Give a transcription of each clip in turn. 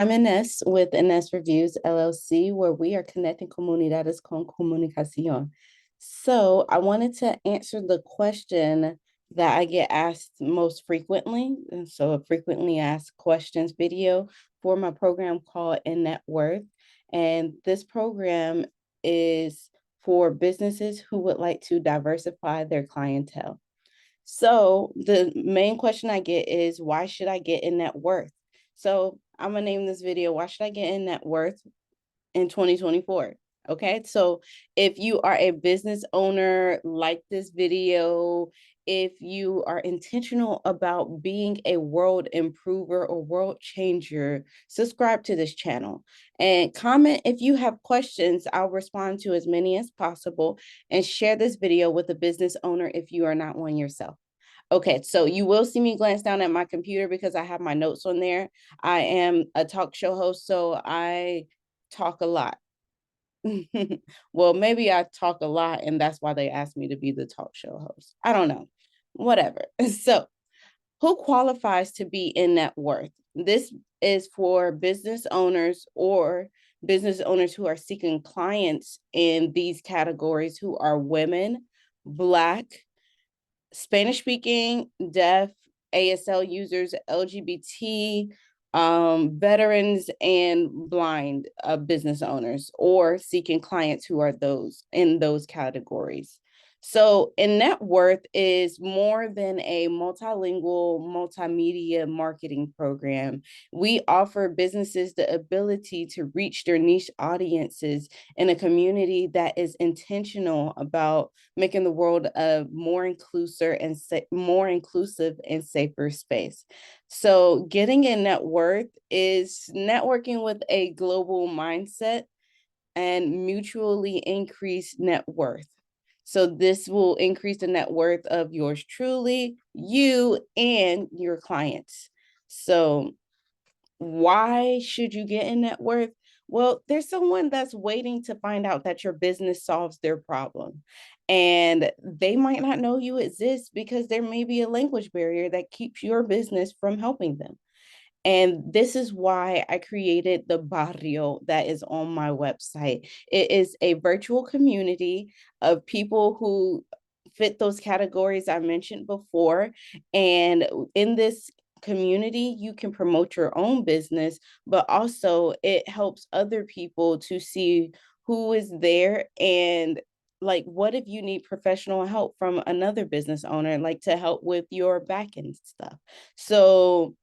I'm Enesse with Enesse Reviews LLC, where we are connecting comunidades con comunicación. So I wanted to answer the question that I get asked most frequently. And so a frequently asked questions video for my program called In Net Worth. And this program is for businesses who would like to diversify their clientele. So the main question I get is, why should I get in net worth? So I'm gonna name this video, why should I get in net worth in 2024? Okay, so if you are a business owner, like this video. If you are intentional about being a world improver or world changer, subscribe to this channel and comment if you have questions. I'll respond to as many as possible, and share this video with a business owner if you are not one yourself. Okay, so you will see me glance down at my computer because I have my notes on there. I am a talk show host, so I talk a lot. Well, maybe I talk a lot, and that's why they asked me to be the talk show host. I don't know. Whatever. So, who qualifies to be in net worth? This is for business owners or business owners who are seeking clients in these categories who are women, Black, Spanish speaking, deaf, ASL users, LGBT, veterans, and blind business owners, or seeking clients who are those in those categories. So, in net worth is more than a multilingual multimedia marketing program. We offer businesses the ability to reach their niche audiences in a community that is intentional about making the world a more inclusive and safer space. So, getting in net worth is networking with a global mindset and mutually increase net worth. So this will increase the net worth of yours truly, you, and your clients. So why should you get in net worth? Well, there's someone that's waiting to find out that your business solves their problem. And they might not know you exist because there may be a language barrier that keeps your business from helping them. And this is why I created the barrio that is on my website. It is a virtual community of people who fit those categories I mentioned before. And in this community, you can promote your own business, but also it helps other people to see who is there. And like, what if you need professional help from another business owner, like to help with your back end stuff? So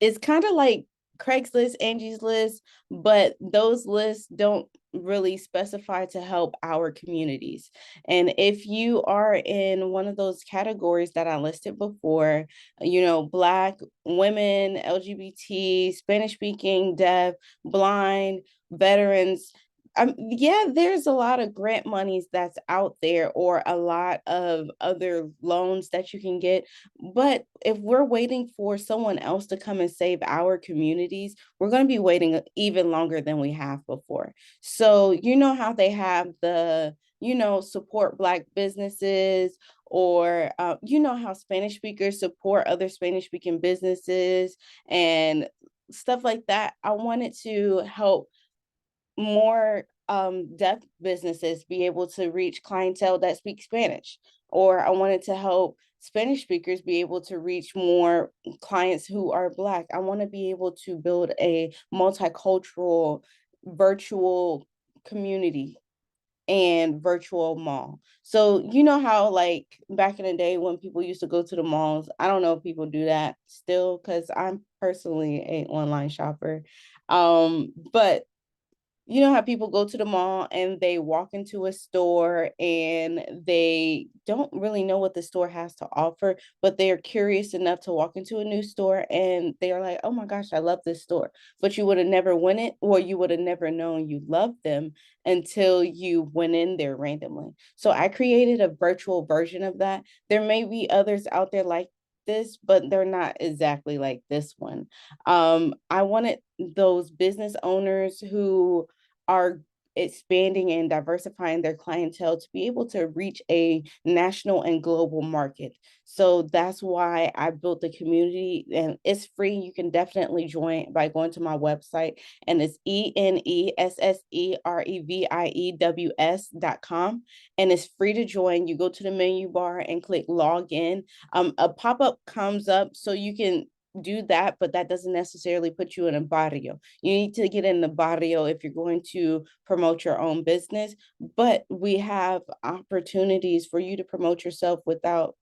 it's kind of like Craigslist, Angie's List, but those lists don't really specify to help our communities. And if you are in one of those categories that I listed before, Black, women, LGBT, Spanish speaking, deaf, blind, veterans, yeah, there's a lot of grant monies that's out there, or a lot of other loans that you can get. But if we're waiting for someone else to come and save our communities, we're going to be waiting even longer than we have before. So, you know how they have the, support Black businesses, or you know how Spanish speakers support other Spanish speaking businesses and stuff like that. I wanted to help more deaf businesses be able to reach clientele that speak Spanish, or I wanted to help Spanish speakers be able to reach more clients who are Black. I want to be able to build a multicultural virtual community and virtual mall. So you know how, like, back in the day when people used to go to the malls, I don't know if people do that still because I'm personally an online shopper. But you know how people go to the mall and they walk into a store and they don't really know what the store has to offer, but they're curious enough to walk into a new store and they're like, oh my gosh, I love this store. But you would have never went it, or you would have never known you loved them until you went in there randomly. So I created a virtual version of that. There may be others out there like this, but they're not exactly like this one. I wanted those business owners who are expanding and diversifying their clientele to be able to reach a national and global market. So that's why I built the community, and it's free. You can definitely join by going to my website, and it's ENESSEREVIEWS.com. And it's free to join. You go to the menu bar and click log in. A pop-up comes up so you can do that, but that doesn't necessarily put you in a barrio. You need to get in the barrio if you're going to promote your own business, but we have opportunities for you to promote yourself without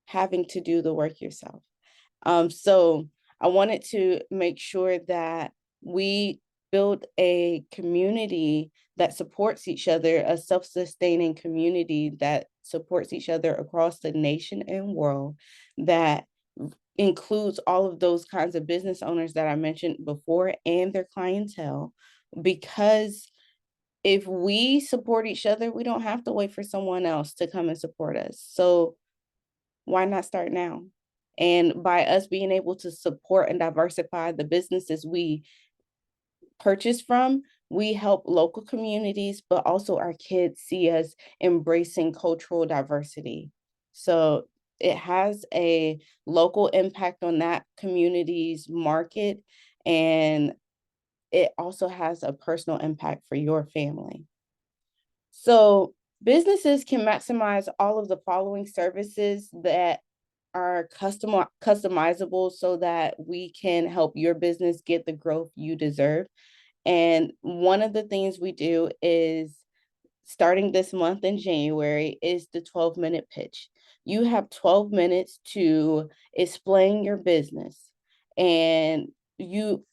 having to do the work yourself. So I wanted to make sure that we build a community that supports each other, a self-sustaining community that supports each other across the nation and world, that includes all of those kinds of business owners that I mentioned before and their clientele. Because if we support each other, we don't have to wait for someone else to come and support us. So why not start now? And by us being able to support and diversify the businesses we purchase from, we help local communities, but also our kids see us embracing cultural diversity. So it has a local impact on that community's market, and it also has a personal impact for your family. So businesses can maximize all of the following services that are customizable so that we can help your business get the growth you deserve. And one of the things we do is, starting this month in January, is the 12-minute pitch. You have 12 minutes to explain your business, and you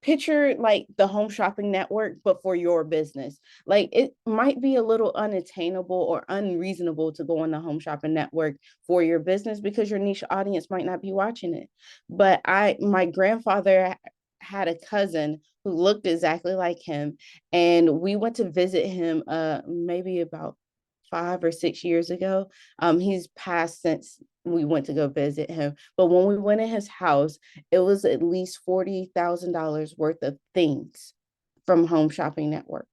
picture like the home shopping network, but for your business. Like, it might be a little unattainable or unreasonable to go on the home shopping network for your business because your niche audience might not be watching it. But my grandfather had a cousin who looked exactly like him, and we went to visit him maybe about 5 or 6 years ago. He's passed since we went to go visit him. But when we went in his house, it was at least $40,000 worth of things from Home Shopping Network.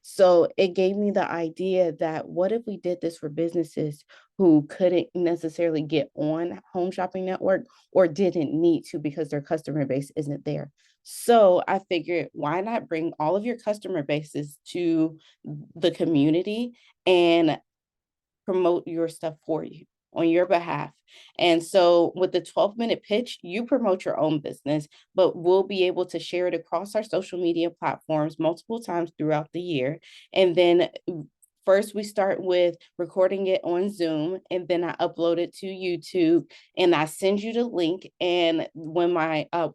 So it gave me the idea that what if we did this for businesses who couldn't necessarily get on Home Shopping Network or didn't need to because their customer base isn't there. So I figured, why not bring all of your customer bases to the community and promote your stuff for you on your behalf. And so with the 12-minute pitch, you promote your own business, but we'll be able to share it across our social media platforms multiple times throughout the year. And then first we start with recording it on Zoom, and then I upload it to YouTube, and I send you the link. And when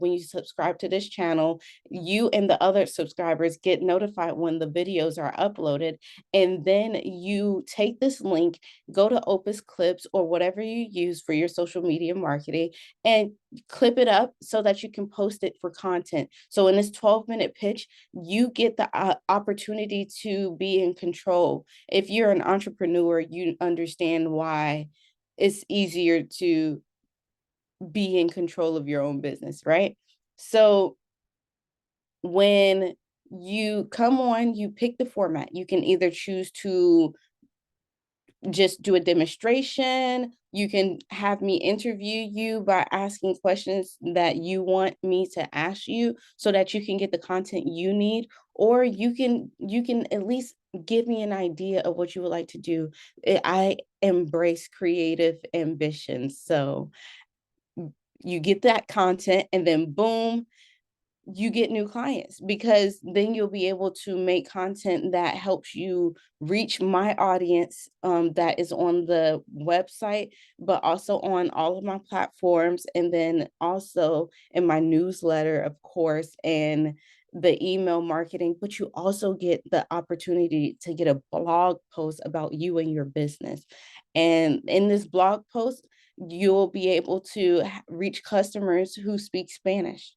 you subscribe to this channel, you and the other subscribers get notified when the videos are uploaded. And then you take this link, go to Opus Clips or whatever you use for your social media marketing, and clip it up so that you can post it for content. So in this 12-minute pitch, you get the opportunity to be in control. If you're an entrepreneur, you understand why it's easier to be in control of your own business, right? So when you come on, you pick the format. You can either choose to just do a demonstration. You can have me interview you by asking questions that you want me to ask you so that you can get the content you need, or you can at least give me an idea of what you would like to do. I embrace creative ambitions. So you get that content, and then boom, you get new clients, because then you'll be able to make content that helps you reach my audience, that is on the website, but also on all of my platforms, and then also in my newsletter, of course, and the email marketing. But you also get the opportunity to get a blog post about you and your business. And in this blog post, you'll be able to reach customers who speak Spanish.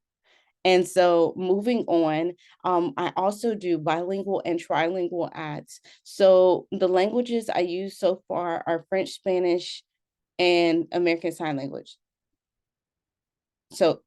And so moving on, I also do bilingual and trilingual ads. So the languages I use so far are French, Spanish, and American Sign Language. So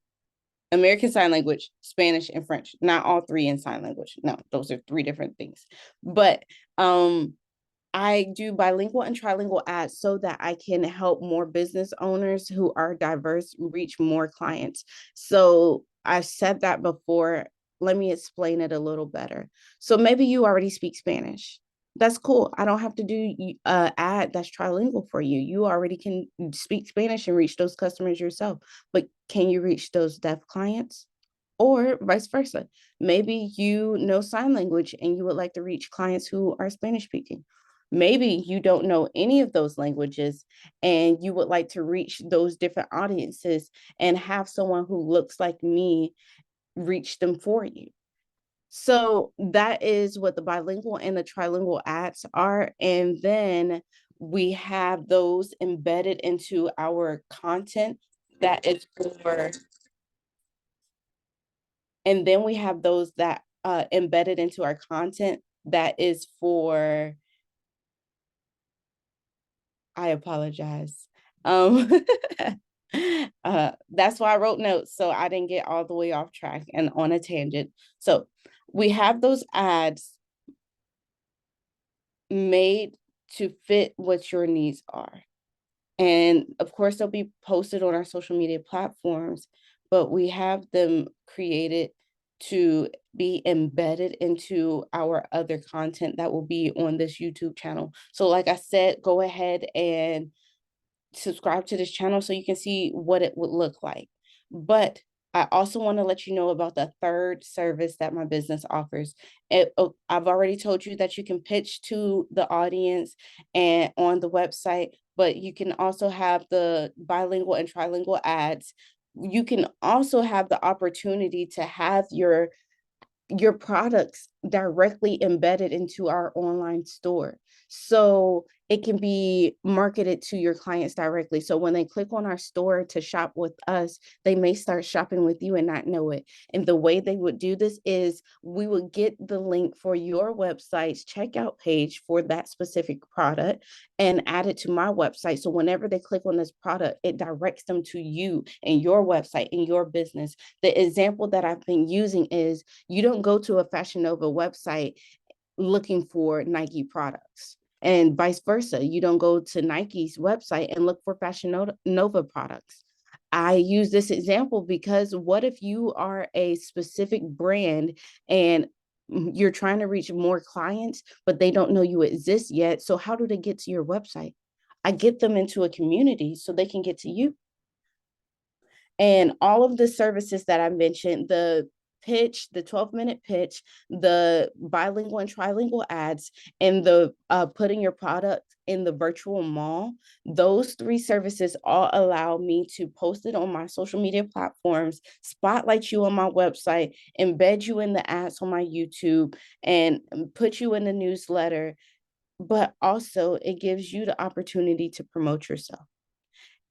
American Sign Language, Spanish, and French. Not all three in sign language. No, those are three different things. But I do bilingual and trilingual ads so that I can help more business owners who are diverse reach more clients. So I said that before. Let me explain it a little better. So maybe you already speak Spanish. That's cool. I don't have to do ad that's trilingual for you. You already can speak Spanish and reach those customers yourself. But can you reach those deaf clients? Or vice versa. Maybe you know sign language and you would like to reach clients who are Spanish speaking. Maybe you don't know any of those languages and you would like to reach those different audiences and have someone who looks like me reach them for you. So that is what the bilingual and the trilingual ads are. And then we have those embedded into our content that is for, and then we have those that embedded into our content that is for, I apologize. Um, that's why I wrote notes, so I didn't get all the way off track and on a tangent. So we have those ads made to fit what your needs are. And of course, they'll be posted on our social media platforms, but we have them created to be embedded into our other content that will be on this YouTube channel. So like I said, go ahead and subscribe to this channel so you can see what it would look like. But I also want to let you know about the third service that my business offers. I've already told you that you can pitch to the audience and on the website, but you can also have the bilingual and trilingual ads. You can also have the opportunity to have your products directly embedded into our online store. So it can be marketed to your clients directly. So when they click on our store to shop with us, they may start shopping with you and not know it. And the way they would do this is we would get the link for your website's checkout page for that specific product and add it to my website. So whenever they click on this product, it directs them to you and your website and your business. The example that I've been using is you don't go to a Fashion Nova website looking for Nike products. And vice versa. You don't go to Nike's website and look for Fashion Nova products. I use this example because what if you are a specific brand and you're trying to reach more clients, but they don't know you exist yet? So how do they get to your website? I get them into a community so they can get to you. And all of the services that I mentioned, the pitch, the 12-minute pitch, the bilingual and trilingual ads, and the putting your product in the virtual mall, those three services all allow me to post it on my social media platforms, spotlight you on my website, embed you in the ads on my YouTube, and put you in the newsletter. But also it gives you the opportunity to promote yourself.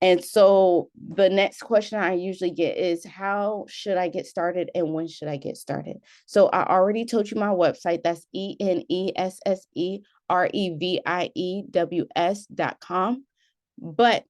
And so the next question I usually get is how should I get started and when should I get started? So I already told you my website. That's ENESSEREVIEWS.com. But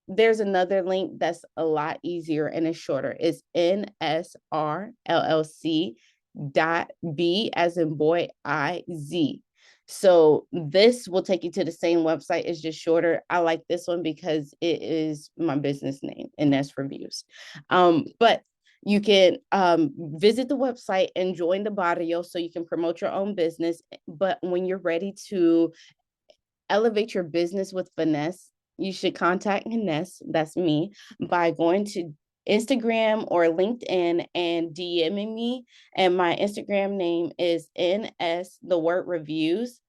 there's another link that's a lot easier and it's shorter. It's NSRLLC.B as in boy, IZ. So this will take you to the same website. It's just shorter. I like this one because it is my business name, Enesse Reviews. But you can visit the website and join the barrio so you can promote your own business. But when you're ready to elevate your business with finesse, you should contact Enesse, that's me, by going to Instagram or LinkedIn and DMing me. And my Instagram name is NS, the word reviews,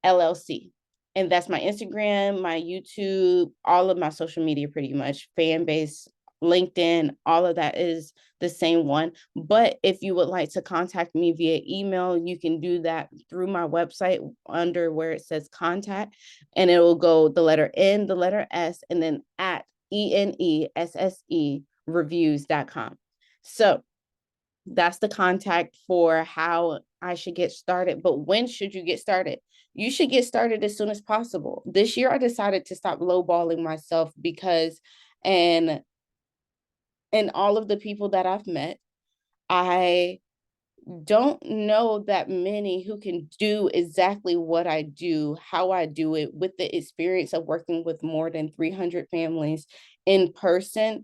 LLC. And that's my Instagram, my YouTube, all of my social media, pretty much, fan base, LinkedIn, all of that is the same one. But if you would like to contact me via email, you can do that through my website under where it says contact, and it will go the letter N, the letter S, and then at ENESSE reviews.com. So that's the contact for how I should get started. But when should you get started? You should get started as soon as possible. This year, I decided to stop lowballing myself because, and and all of the people that I've met, I don't know that many who can do exactly what I do, how I do it, with the experience of working with more than 300 families in person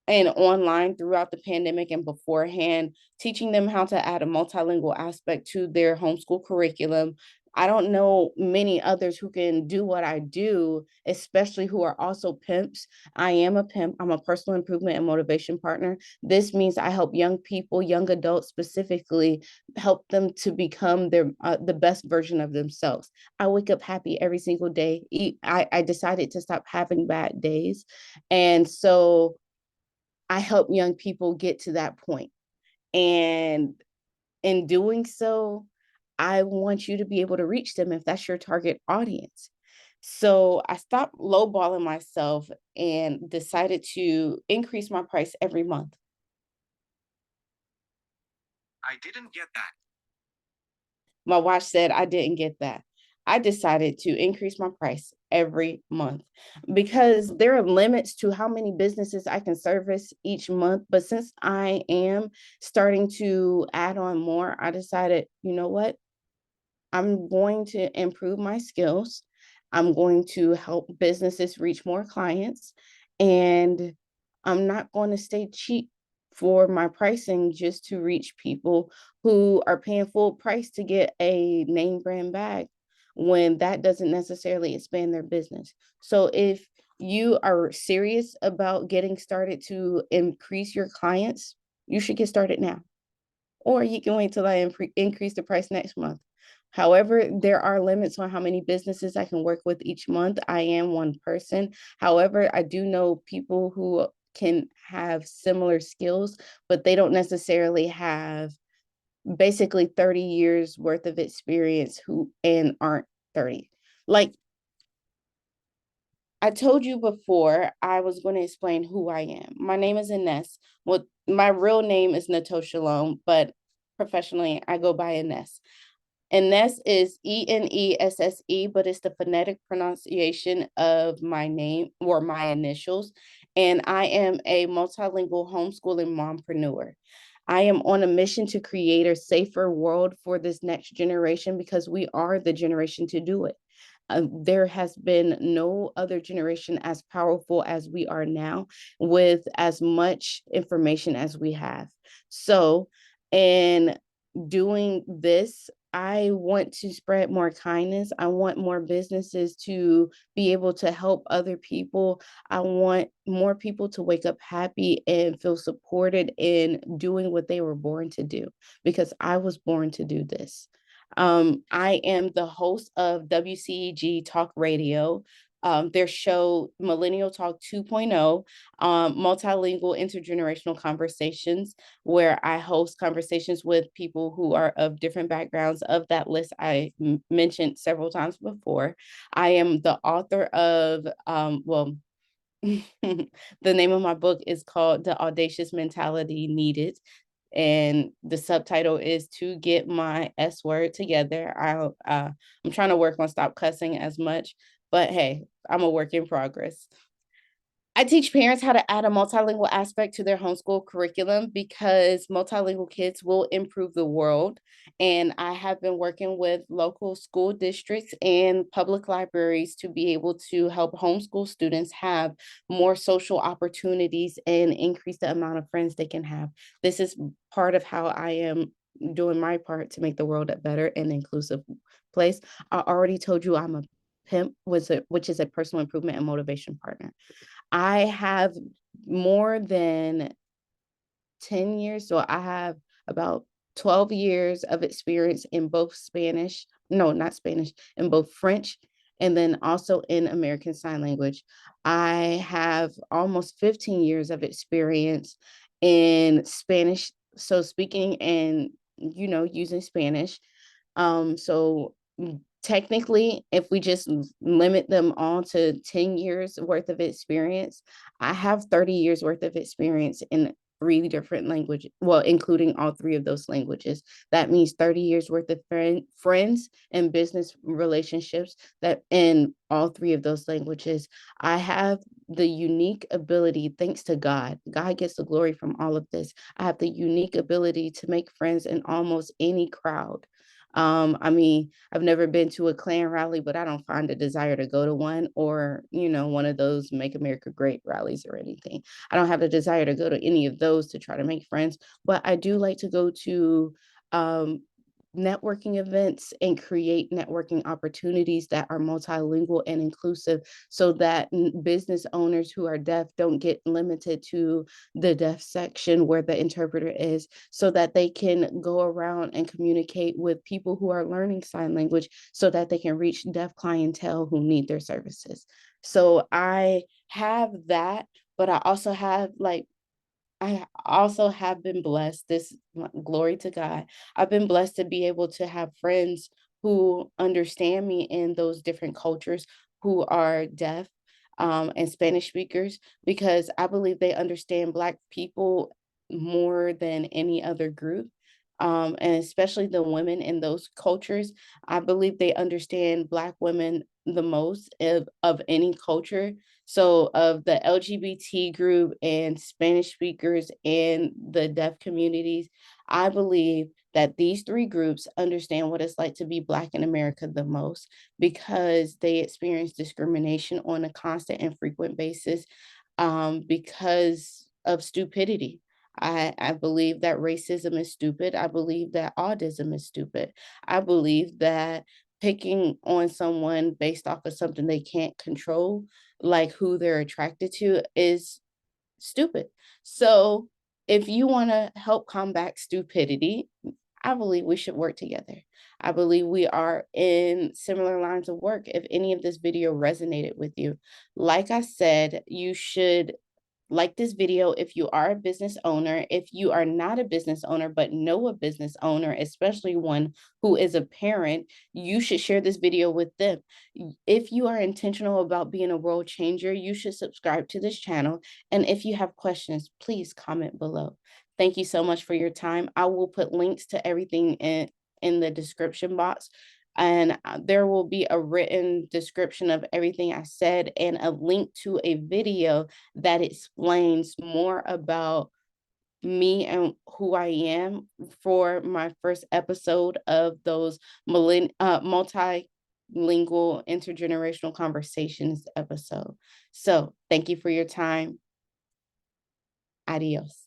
and online throughout the pandemic and beforehand, teaching them how to add a multilingual aspect to their homeschool curriculum. I don't know many others who can do what I do, especially who are also pimps. I am a pimp. I'm a personal improvement and motivation partner. This means I help young people, young adults specifically, help them to become the best version of themselves. I wake up happy every single day. I decided to stop having bad days. And so I help young people get to that point. And in doing so, I want you to be able to reach them if that's your target audience. So I stopped lowballing myself and decided to increase my price every month. I didn't get that. My watch said I didn't get that. I decided to increase my price every month because there are limits to how many businesses I can service each month. But since I am starting to add on more, I decided, you know what? I'm going to improve my skills. I'm going to help businesses reach more clients. And I'm not going to stay cheap for my pricing just to reach people who are paying full price to get a name brand bag when that doesn't necessarily expand their business. So if you are serious about getting started to increase your clients, you should get started now. Or you can wait till I increase the price next month. However, there are limits on how many businesses I can work with each month. I am one person. However, I do know people who can have similar skills, but they don't necessarily have basically 30 years worth of experience who and aren't 30. Like I told you before, I was going to explain who I am. My name is Enesse. Well, my real name is Natosha Shalom, but professionally I go by Enesse. Enesse is Enesse, but it's the phonetic pronunciation of my name or my initials. And I am a multilingual homeschooling mompreneur. I am on a mission to create a safer world for this next generation because we are the generation to do it. There has been no other generation as powerful as we are now with as much information as we have. So, in doing this, I want to spread more kindness. I want more businesses to be able to help other people. I want more people to wake up happy and feel supported in doing what they were born to do because I was born to do this. I am the host of WCEG Talk Radio, their show Millennial Talk 2.0, multilingual intergenerational conversations, where I host conversations with people who are of different backgrounds of that list I mentioned several times before. I am the author of, the name of my book is called The Audacious Mentality Needed. And the subtitle is To Get My S Word Together. I'm trying to work on stop cussing as much, but hey, I'm a work in progress. I teach parents how to add a multilingual aspect to their homeschool curriculum because multilingual kids will improve the world. And I have been working with local school districts and public libraries to be able to help homeschool students have more social opportunities and increase the amount of friends they can have. This is part of how I am doing my part to make the world a better and inclusive place. I already told you I'm a pimp, which is a personal improvement and motivation partner. I have more than 10 years, so I have about 12 years of experience in both Spanish, no, not Spanish, in both French and then also in American Sign Language. I have almost 15 years of experience in Spanish, so speaking and using Spanish. So technically, if we just limit them all to 10 years worth of experience, I have 30 years worth of experience in 3 different languages, well, including all 3 of those languages. That means 30 years worth of friends and business relationships that in all 3 of those languages. I have the unique ability, thanks to God. God gets the glory from all of this. I have the unique ability to make friends in almost any crowd. I mean, I've never been to a Klan rally, but I don't find a desire to go to one, or, one of those Make America Great rallies or anything. I don't have the desire to go to any of those to try to make friends, but I do like to go to um, networking events and create networking opportunities that are multilingual and inclusive, so that business owners who are deaf don't get limited to the deaf section where the interpreter is, so that they can go around and communicate with people who are learning sign language so that they can reach deaf clientele who need their services. So I have that, but I also have been blessed, this glory to God. I've been blessed to be able to have friends who understand me in those different cultures, who are deaf and Spanish speakers, because I believe they understand Black people more than any other group. And especially the women in those cultures, I believe they understand Black women the most of any culture. So of the LGBT group and Spanish speakers and the deaf communities, I believe that these 3 groups understand what it's like to be Black in America the most, because they experience discrimination on a constant and frequent basis because of stupidity. I believe that racism is stupid. I believe that autism is stupid. I believe that picking on someone based off of something they can't control, like who they're attracted to, is stupid. So if you want to help combat stupidity, I believe we should work together. I believe we are in similar lines of work. If any of this video resonated with you, like I said, you should like this video if you are a business owner. If you are not a business owner but know a business owner, especially one who is a parent, you should share this video with them. If you are intentional about being a world changer, you should subscribe to this channel. And if you have questions, please comment below. Thank you so much for your time. I will put links to everything in the description box, and there will be a written description of everything I said and a link to a video that explains more about me and who I am for my first episode of those multilingual intergenerational conversations episode. So thank you for your time. Adios.